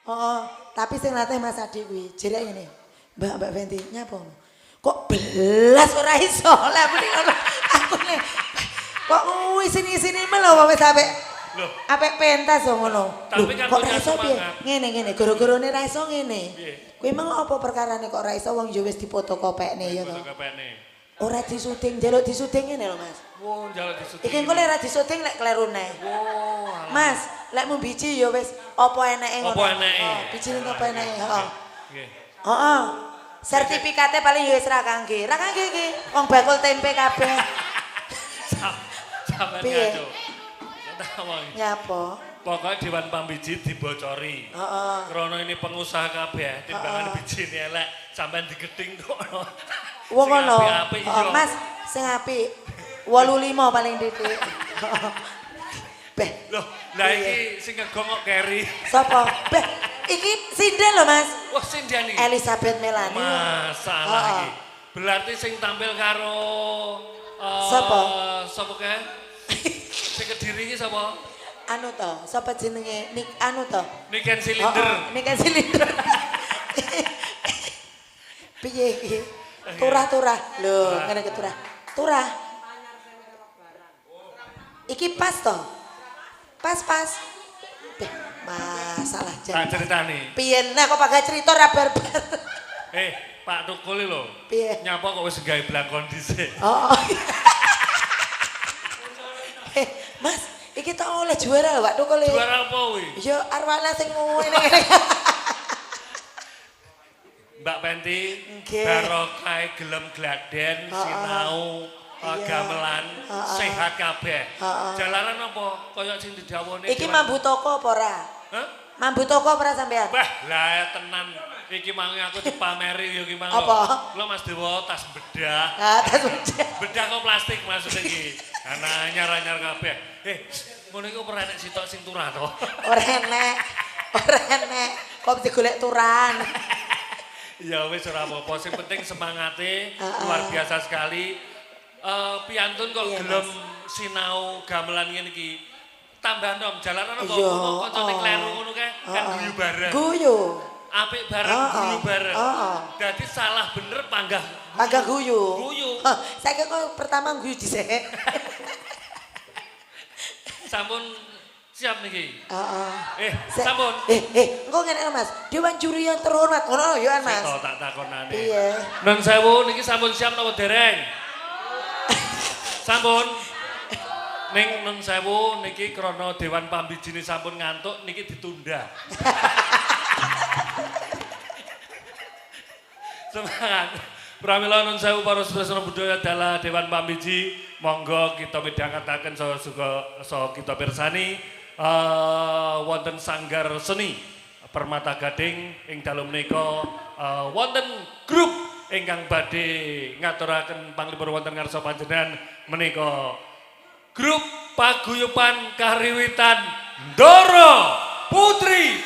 Oh, tapi sing latih Mas Adi kuwi jerek ngene. Mbak Fenti nyapa ngono. Kok belas ora iso lah mending ngono. Aku ne kok sini melo wis apik. Loh, apik pentas kok ngono. Tapi kan kok punya ra iso piye? semangat. Ngene gara-garane ra iso ngene. Piye? Kuwi emang apa perkarane kok ra iso wong yo wis dipotokopekne ya to. Fotokopekne. Ora disuting, njaluk disuting ngene lho Mas. Wong njaluk disuting. Iki engko lek ra disuting lek kleru neh. Wow. Mas, lek mu biji ya wis apa eneke ngono. Apa eneke? Oh, bijine apa eneke, heeh. Nggih. Heeh. Sertifikate paling ya wis ra kangge. Ra kangge iki. Wong bakul tempe kabeh. Sampeyan Piye? ngaco. Tawang. Nyapa? Pokoknya Dewan Pambiji dibocori. Heeh. Krono ini pengusaha kabeh, timbangan biji ini elek, sampean digeding kok. Wong ngono. Apik-apik iya. Mas, sing apik 85 paling titik. Beh, Loh, lah iki sing ngegong kok Keri. sapa? Beh, iki sinden lho Mas. Wah, Sindiani. Elizabeth Melani. Masalah iki. Berarti sing tampil karo Sapa? Sapa kae? Sing Kediri iki sapa? Anu to, sapa jenenge? Nik anu to. Niken Silinder. Ini kan silinder. Piye iki? Turah-turah. Lho, ngene ke turah. Turah. Iki pas to? Pas. Beh, masalah Tak jan. ceritani. Piye nek kok pakai cerita ra barbar. Pak Tukul lho. Piye? Nyapa kok wis gawe blangkon dhisik. Oh. Mas, iki tak oleh juara lho, Pak Tukul. Juara apa kuwi? Ya Arwana sing ngene-ngene. Mbak Penti, Nggih. barokah gelem gladen, sinau, Iya. gamelan, sehat kabeh. Heeh. Jalanan apa? Kaya sing didhawuhne. Iki mambu toko apa ora? Hah? Mambu toko apa ora sampean? Wah, lah tenan. Iki mangi aku dipameri ya iki mang. Apa? Lho Mas Dewa tas bedah. Ah, tas ujian. Bedah kok plastik maksudnya iki. Ana anyar-anyar kabeh. Ngono iku ora enek sitok sing turah to. Ora enek. Kok digolek turan. Ya wis ora apa-apa, sing penting semangate luar biasa sekali. Piantun kok Iya, gelem sinau gamelan ngene iki. Tambah nom jalanan apa Iya, kancane kleru ngono kae kan guyu bareng. Guyu. Apik bareng guyu bareng. Heeh. Dadi salah bener panggah Agak guyu. guyu. Saiki kok pertama guyu dhisik. Sampun siap niki. Heeh. Sampun. Engko ngene Mas. Dewan juri yang terhormat. Ngono ya Mas. Sik tak takonane. Iya. Nun sewu niki sampun siap napa dereng? Sampun. Ning nun sewu niki krana Dewan Pambijine sampun ngantuk niki ditunda. Semangat. Pramila nun sewu para sutresna budaya dalah Dewan Pambiji, monggo kita midhangetaken saha kita pirsani wonten sanggar seni Permata Gading ing dalem menika wonten grup ingkang badhe ngaturaken panglipur wonten ngarsa panjenengan menika grup paguyuban kariwitan Ndoro Putri.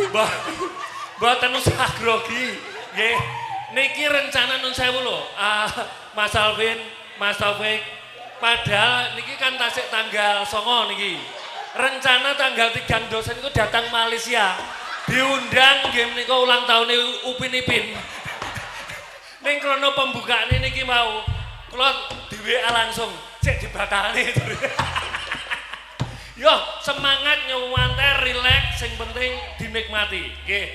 Hop. Mboten usah grogi. Nggih. Niki rencana nun sewu lho. Mas Alvin, Mas Taufik. Padahal niki kan tasik tanggal 9 niki. Rencana tanggal 3 dosen itu datang Malaysia. Diundang nggih menika ulang tahun Upin Ipin. Ning krono pembukaane niki mau kula di WA langsung cek dibatalne. Yo, semangat nyuwante, rileks, sing penting dinikmati. Nggih.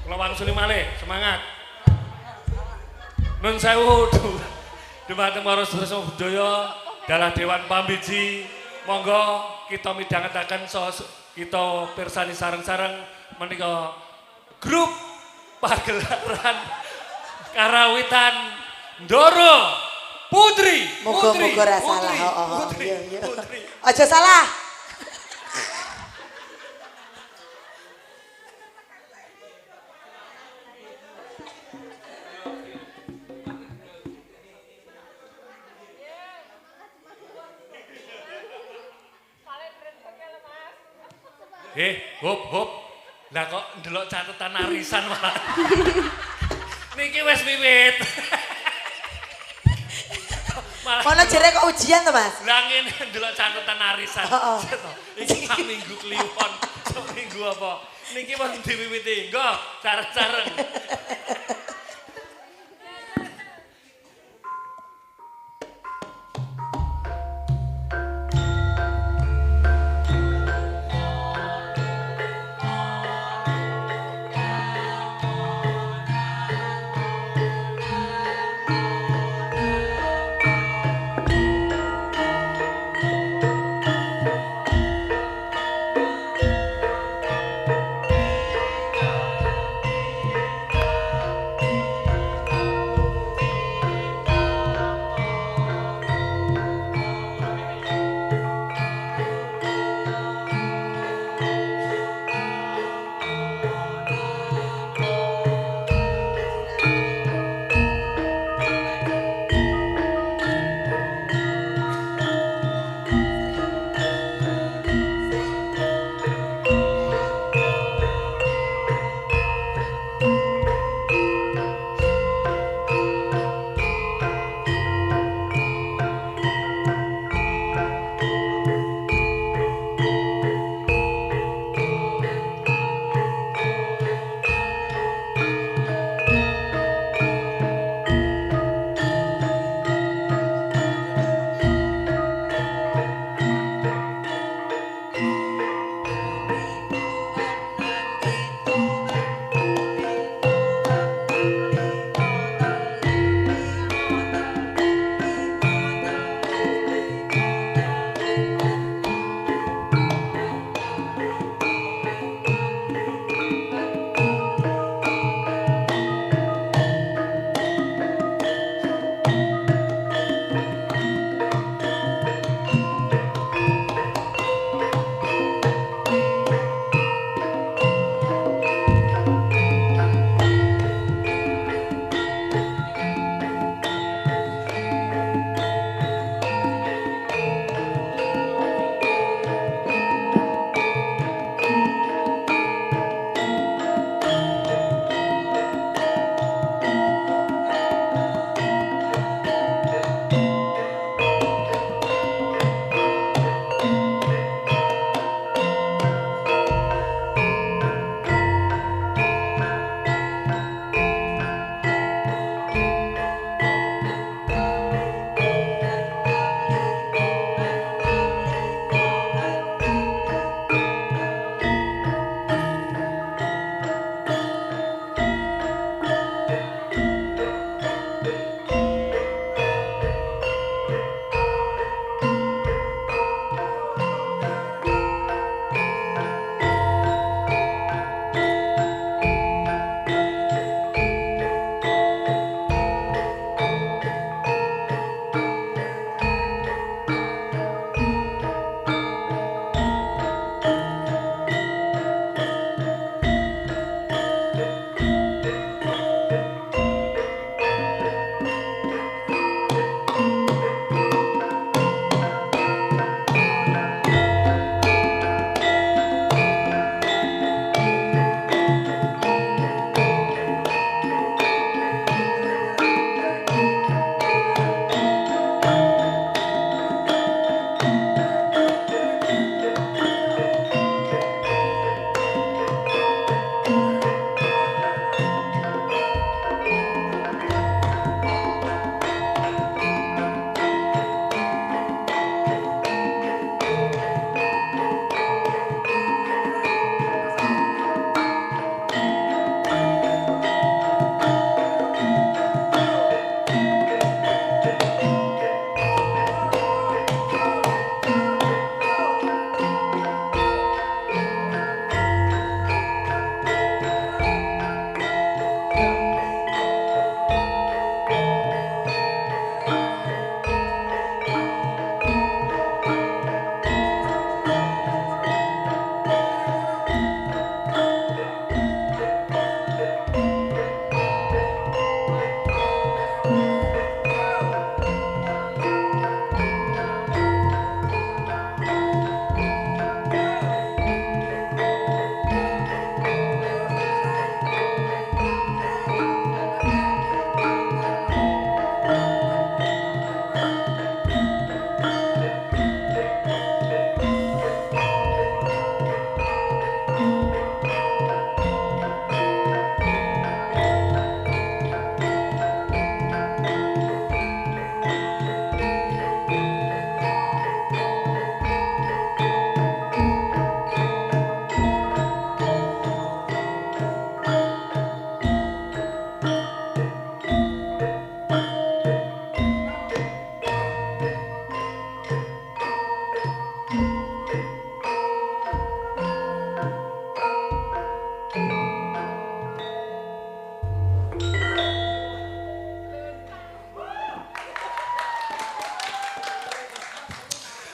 Kula wangsuli malih, semangat. Nun sewu dumateng para sedherek budaya dalah Dewan Pambiji. Monggo kita midhangetaken kita pirsani sareng-sareng menika grup pagelaran karawitan Ndoro Putri. Muga-muga ora salah. Iya. Aja salah. Hop. Lah kok ndelok catetan arisan malah. Niki wis wiwit. Ono jere kok ujian to, Mas? Lah ngene ndelok catetan arisan. Heeh. Iki sak minggu kliwon. Sak minggu apa? Niki wis diwiwiti. Nggo, sareng-sareng.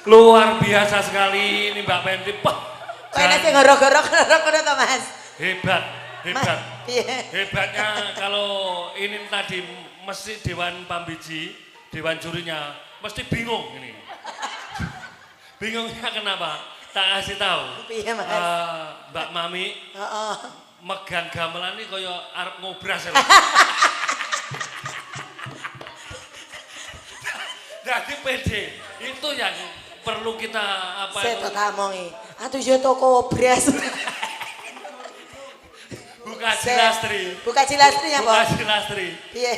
Luar biasa sekali ini Mbak Penti. Wah, Kok enak sih ngorok-ngorok to Mas? hebat, hebat. Iya. Hebatnya kalau ini tadi mesti Dewan Pambiji, Dewan jurinya mesti bingung ini. Bingungnya kenapa? Tak kasih tahu. Iya Mas. Mbak Mami Heeh. megang gamelan ini kaya arep ngobras ya. Jadi pede itu yang perlu kita apa Saya itu? tak tamongi. Atuh yo toko beras. Buka Cilastri. Buka Cilastri ya, Buka Pak? Cilastri. Iya.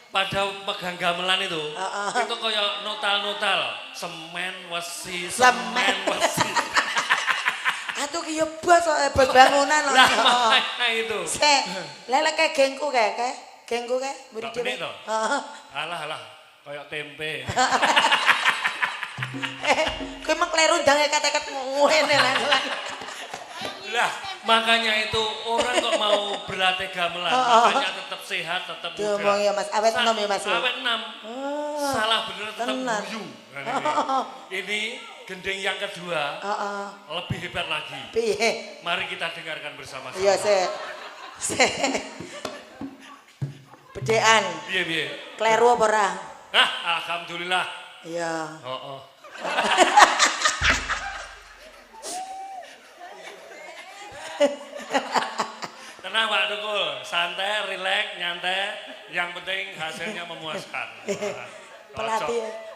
Pada pegang gamelan itu, Heeh. itu kayak notal-notal, semen wesi, Semen. semen wesi. Atuh ki yo bos bangunan loh. Lah makanya itu. Lele kayak gengku kayak gengku kayak beri Tak benik dhewe. toh? Heeh. Alah, kayak tempe. Kowe emang kleru ndang eket-eket ngene lah. Lah, makanya itu orang kok mau berlatih gamelan, makanya tetap sehat, tetap muda. Diomong ya Mas, awet enom ya Mas. Awet 6. Salah bener tetap tenan. guyu. Ini gending yang kedua Heeh. lebih hebat lagi. Piye? Mari kita dengarkan bersama-sama. Iya, se. Bedean. Piye. Kleru apa ora? Alhamdulillah. Iya. Oh. Tenang Pak Tukul, santai, rileks, nyantai, yang penting hasilnya memuaskan.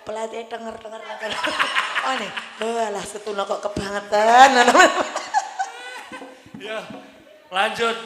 Pelatih denger. Oh nih, alah setuna kok kebangetan. Ya, lanjut.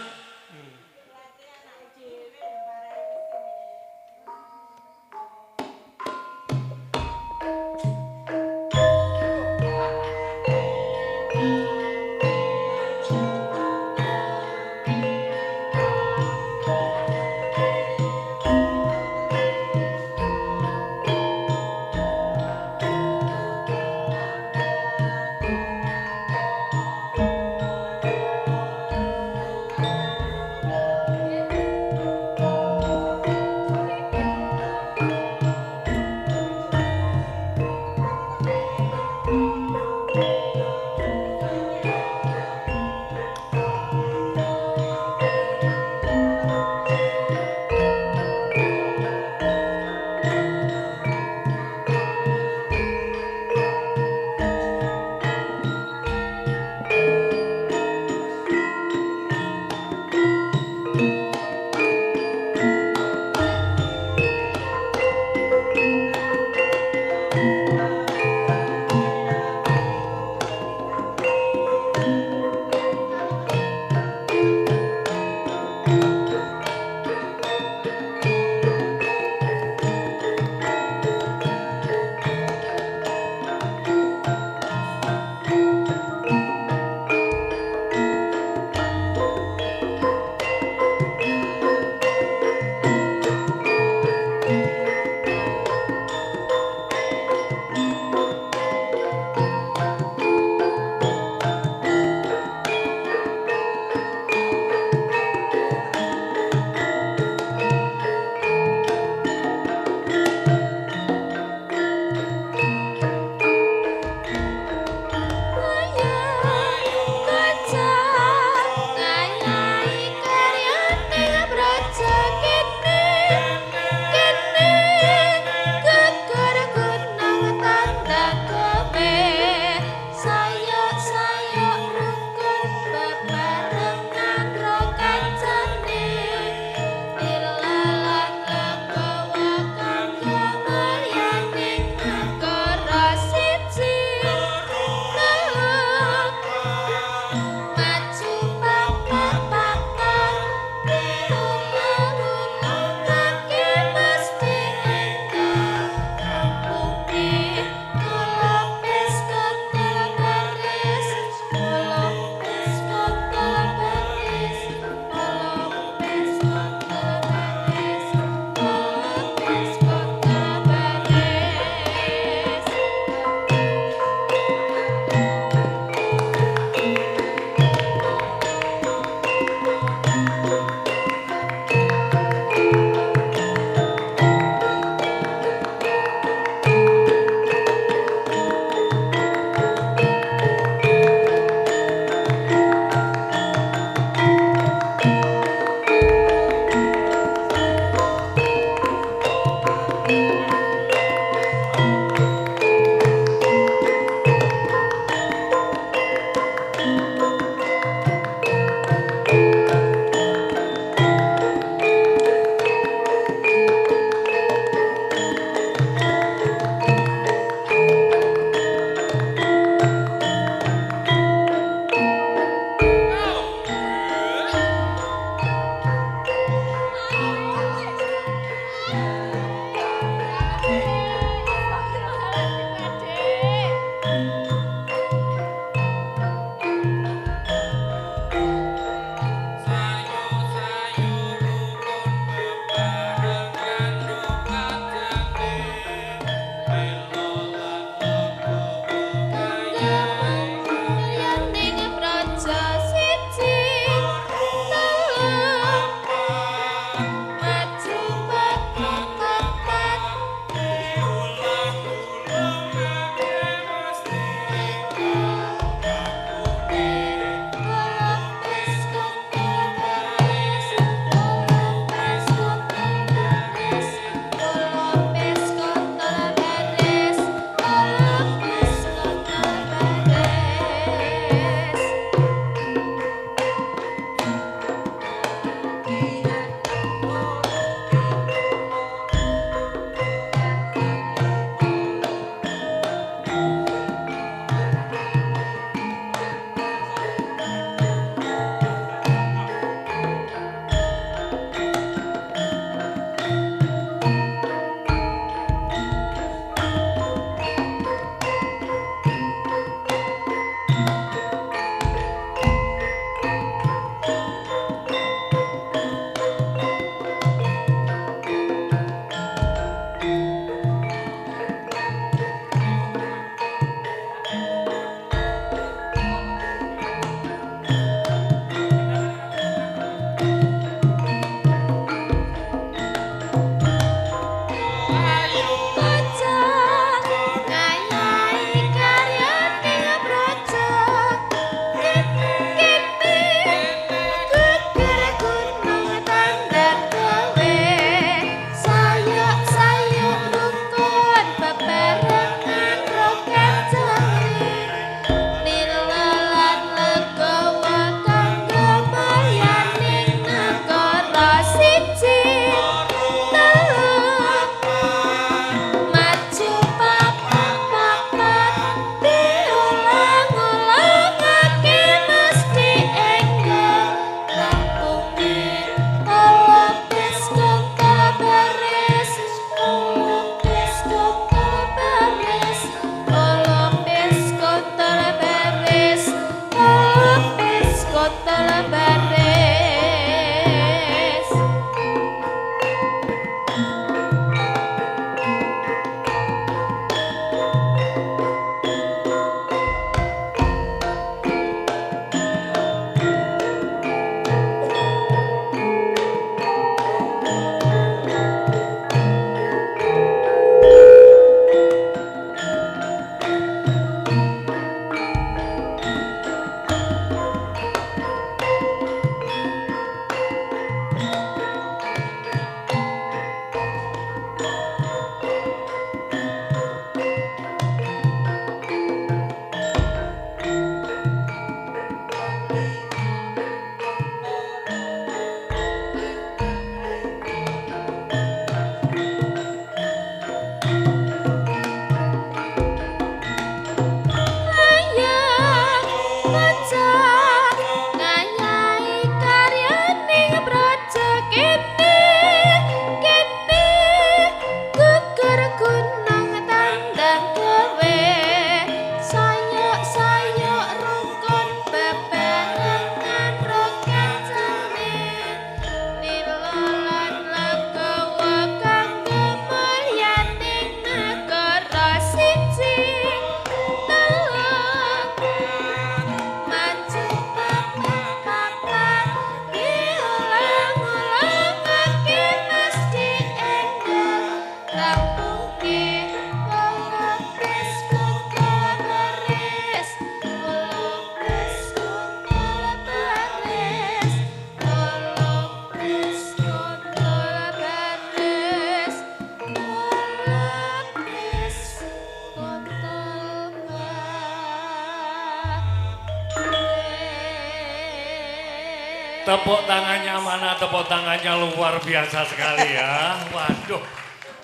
Tepuk tangannya mana? Tepuk tangannya luar biasa sekali ya. Waduh,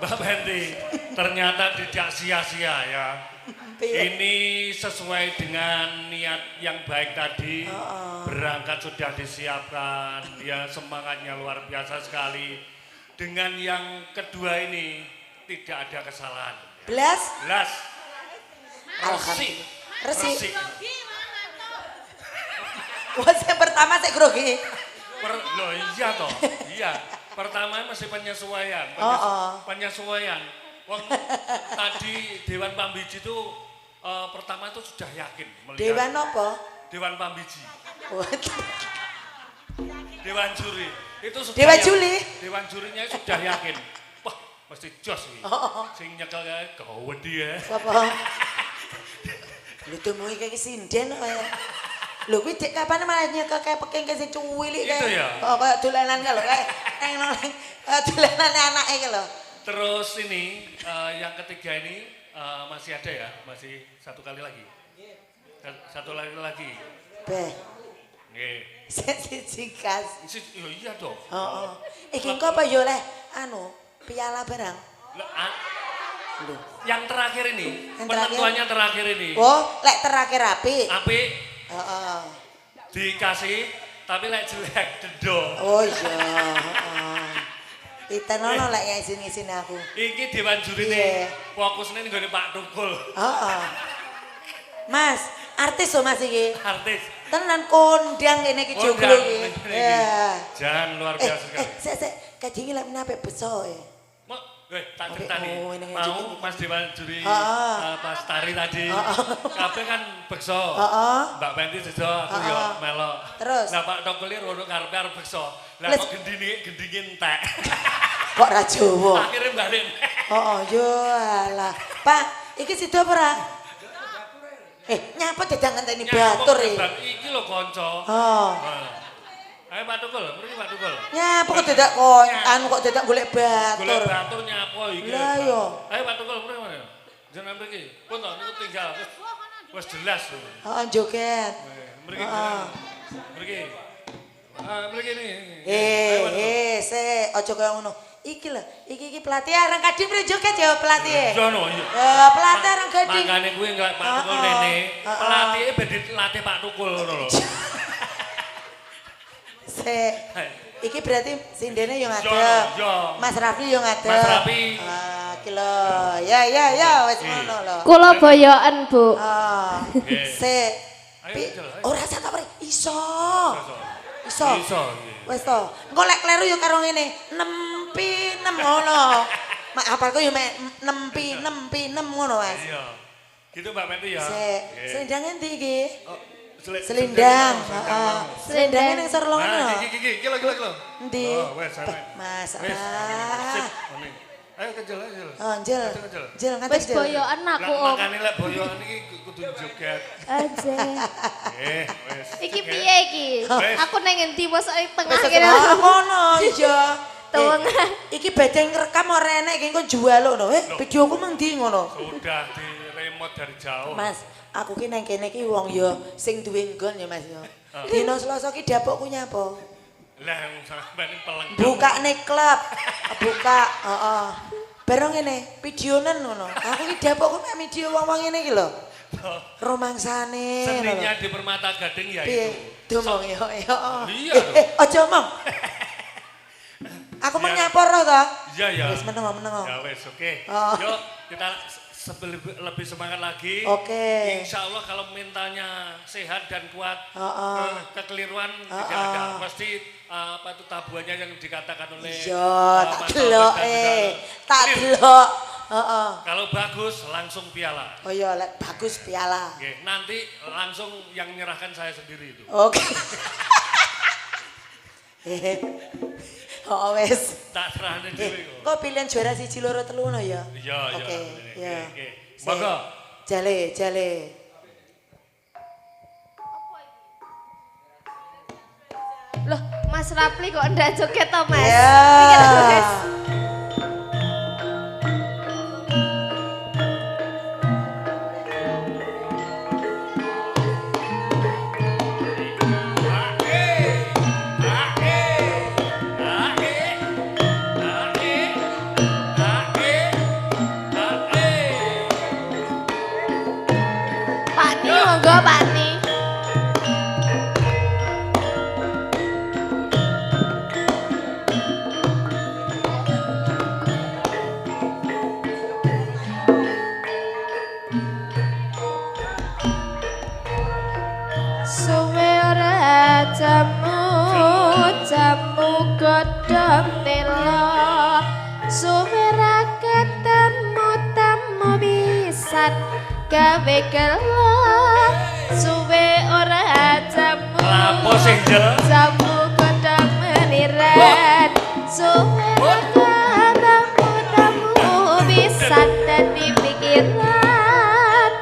Mbak Benti, ternyata tidak sia-sia ya. Ini sesuai dengan niat yang baik tadi. Berangkat sudah disiapkan, ya semangatnya luar biasa sekali. Dengan yang kedua ini tidak ada kesalahan. Belas? Belas. Alhamdulillah. Resi. Resi. Wah, yang pertama saya grogi. Loh iya toh, iya. Pertama masih penyesuaian, penyesuaian. Wong tadi Dewan Pambiji itu pertama itu sudah yakin melihat. Dewan apa? Dewan Pambiji. Dewan juri itu sudah. Dewan juri. Dewan jurinya sudah yakin. Wah, mesti jos iki. Sing nyekel kae gawedi ya. Apa? Lu tuh mau kayak sinden ya. Lho kuwi dek kapan malah nyekel kayak peking ke sing cuwilik kayak. Itu ya. Oh, kayak dolanan ka lho kayak neng dolanan anake ki lho. Terus ini yang ketiga ini masih ada ya, masih satu kali lagi. Satu lagi. Beh. Nggih. Siji kas. Iya dong. Heeh. Iki engko apa yo leh anu piala barang. Yang terakhir ini, Yang penentuannya terakhir ini. Oh, lek terakhir apik. Apik Heeh. dikasih, tapi lek jelek dedo. Oh iya, heeh. Itenono lek ngisin-ngisin aku. Iki Dewan juri nih, fokusnya nih gue Pak Tukul. Heeh. Mas, artis loh Mas iki. Artis. Tenan kondang kene iki joglo iki. Ya. Jangan luar biasa sekali. Sik, kadinge lek menapa beso e. Tak ceritani, mau Mas Dewan juri pas tari tadi, kabeh kan bekso, Mbak Benti sedo, aku yo melo. Terus? Nah Pak Tukul ini rono karepe arep bekso, lah kok gendingin entek. Kok ra Jawa? Akhirnya balik. Yo alah. Pak, iki sido apa ora? Nyapa dadang ngenteni batur e. Iki lho kanca. Ayo Pak Tukul, mriki Pak Tukul. Nyapa kok dadak anu kok dadak golek batur. Golek batur nyapa iki. Lah yo. Ayo Pak Tukul, mriki mana? Jenengan mriki. Pun to niku tinggal wis jelas lho. Heeh, joget. Mriki. Mriki. Mriki nih. Aja kaya ngono. Iki lho, iki pelatih areng kadhi mrene joget ya pelatih. Yo no, iya. Pelatih areng kadhi. Mangane kuwi enggak Pak Tukul rene. Pelatihe ben dilatih Pak Tukul ngono lho. Iki berarti sindene yo ngadeg. Mas Raffi yo ngadeg. Mas Raffi. Iki lho. Ya wis ngono lho. Kula boyoken, Bu. Ora sak kapre iso. Iso. Wis to. Engko lek kleru yo karo ngene. Nempi nem ngono. Mak apalku yo mek nempi nem ngono, Mas. Iya. Gitu Mbak Menti ya. Selendang endi iki? Selendang. Heeh. Selendang ning sor longan. Nah, iki lho. Endi? Oh, wes sampe. Mas. Sip. Ayo kejel. Jel. Jel ngadeg. Wis boyoken aku, Om. Makane lek boyokan iki kudu joget. Aja. Wes. Iki piye iki? Aku nang ngendi bos tengah Wis kene. ngono iya. Tengen. Iki badhe ngrekam ora enek iki engko jual ngono. Videoku mang ndi ngono? Sudah di remote dari jauh. Mas, aku ki nang kene ki wong ya sing duwe nggon ya Mas ya. Dina Selasa ki dapukku nyapa? Lah sampeyan peleng. Bukane klub. Buka, heeh. Bareng ngene, videonen ngono. Aku ki dapukku mek video wong-wong ngene iki lho. Romangsane. Seninya di Permata Gading ya Piye? itu. Domong ya. Iya. Aja omong. Aku mau nyapor to. Iya. Wis meneng. Ya wes, oke. Oh. Yuk kita lebih semangat lagi. Oke. Insya Allah kalau mentalnya sehat dan kuat, kekeliruan tidak ada. Pasti apa itu tabuannya yang dikatakan oleh. Iya, tak delok. Kalau bagus langsung piala. Oh iya, lek bagus piala. Oke, nanti langsung yang menyerahkan saya sendiri itu. Oke. Oh wes. Tak serahkan diri kok. Kok pilihan juara 1 2 3 ngono ya? Iya. Iya. Monggo. Jale. Loh, Mas Rapli kok ndak joget to, Mas? Ya. Iki lho, Mas. gawe kelak suwe ora jamu Lapo sing jel? jamu kodang meniran suwe ora tamu bisa dadi pikiran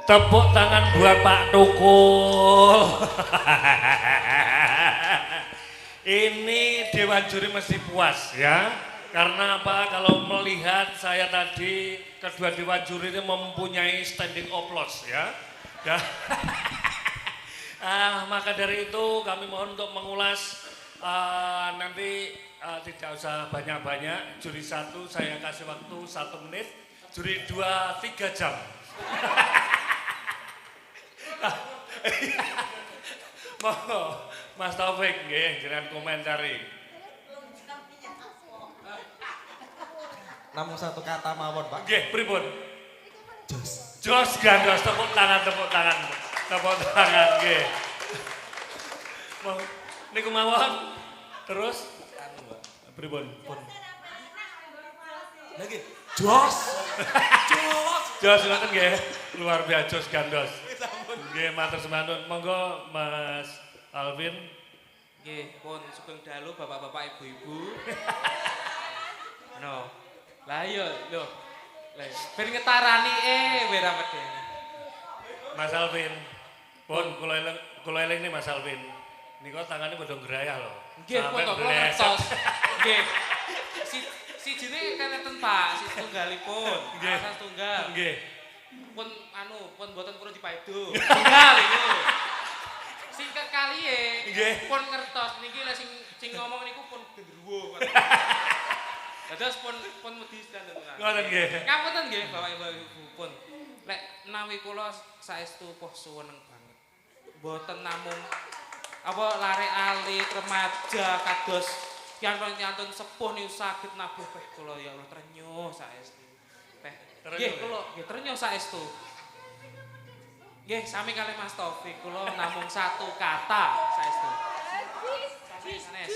Tepuk tangan buat Pak Tukul. Ini Dewan Juri mesti puas ya. Karena apa? Kalau melihat saya tadi kedua Dewan Juri ini mempunyai standing applause ya. Dan maka dari itu kami mohon untuk mengulas nanti tidak usah banyak-banyak. Juri 1 saya kasih waktu 1 menit. Juri 2 3 jam. Monggo Mas Taufik nggih jenengan komentari. Namun satu kata mawon, Pak. Nggih, pripun? Jos. Jos gandos tepuk tangan nggih. Niku mawon. Terus pripun? Lagi. Jos. Jos ngoten nggih. Luar biasa jos gandos. Nggih, matur sembahun. Monggo Mas Alvin. Nggih, pun sugeng dalu bapak-bapak ibu-ibu. No. Lah iya lho. Lah ben ngetarani wira medeni. Mas Alvin. Pun kula eling nih Mas Alvin. Niku tangane padha ngrayah lho. Nggih, pun kok kula ngertos. Nggih. Sijine kaneten Pak, si tunggalipun. Nggih. Asas tunggal. Nggih. Pun pun mboten perlu dipaedo. Tunggal iku. Sing kekalihe Nggih. pun ngertos niki lek sing ngomong niku pun gendruwo. Dados pun wedi sedanten. Ngoten nggih. Ngapunten nggih Bapak Ibu pun. Lek menawi kula saestu poh suweneng banget. Mboten namung apa lare alit remaja kados yantun sepuh niku saged nabuh peh kula ya Allah trenyuh saestu. Peh. Nggih kula nggih trenyuh saestu. Nggih, sami kali Mas Taufik, kula namung satu kata saestu. Sanes.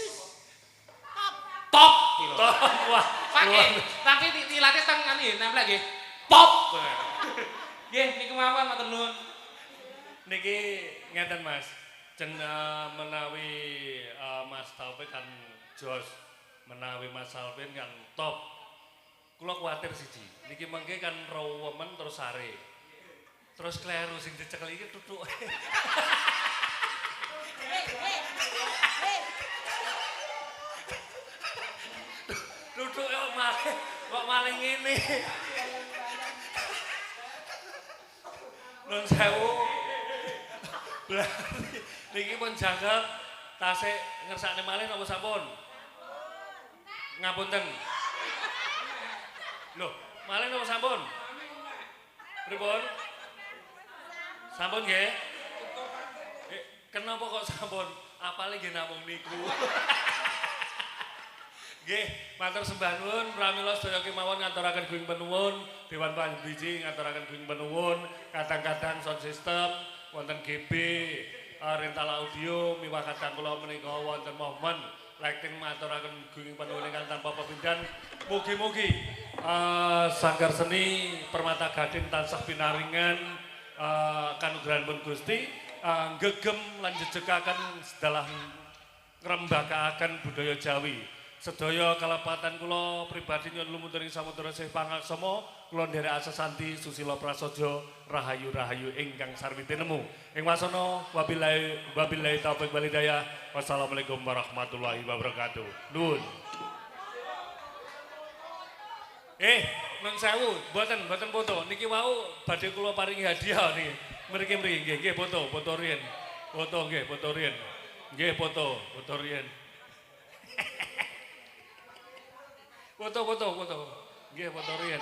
Top. Top, wah. Pakai, tapi tilate teng ngene nempel nggih. Pop. Nggih, niku mawon matur nuwun. Niki ngeten Mas, menawi Mas Taufik kan jos, menawi Mas Alvin kan top. Kula kuwatir siji, niki mengke kan rewemen terus sare. Terus kleru sing dicekel iki tutuk. Tutuk kok maling ngene. Nun sewu. Berarti niki pun janggal tasik ngersakne malih napa sampun? Ngapunten. Loh, malih napa sampun? Pripun? Sampun nggih? Kenapa kok sampun? Apale nggih namung niku. Nggih, matur sembah nuwun pramila sedaya kemawon ngaturaken guing panuwun, Dewan Panbiji ngaturaken guing panuwun, kadang-kadang sound system wonten GB, rental audio miwah kadang kula menika wonten momen lighting maturaken guing panuwun ingkang tanpa pepindhan. Mugi-mugi Sanggar Seni Permata Gading tansah pinaringan kanugrahanipun Gusti gegem lan jejekaken sedalah ngrembakaaken budaya Jawi. Sedaya kalepatan kula pribadi nyuwun lumuntur ing samudra sih pangaksama kula nderek asesanti susila prasaja rahayu-rahayu ingkang sarwi tinemu. Ing wasana wabillahi taufik wal hidayah. Wassalamualaikum warahmatullahi wabarakatuh. Nuwun. Nun sewu, mboten foto. Niki wau badhe kula paringi hadiah niki. Mriki nggih foto riyen. Foto nggih, foto riyen. Nggih foto riyen. Foto. Nggih, foto riyen.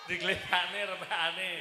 Diglekane retakane.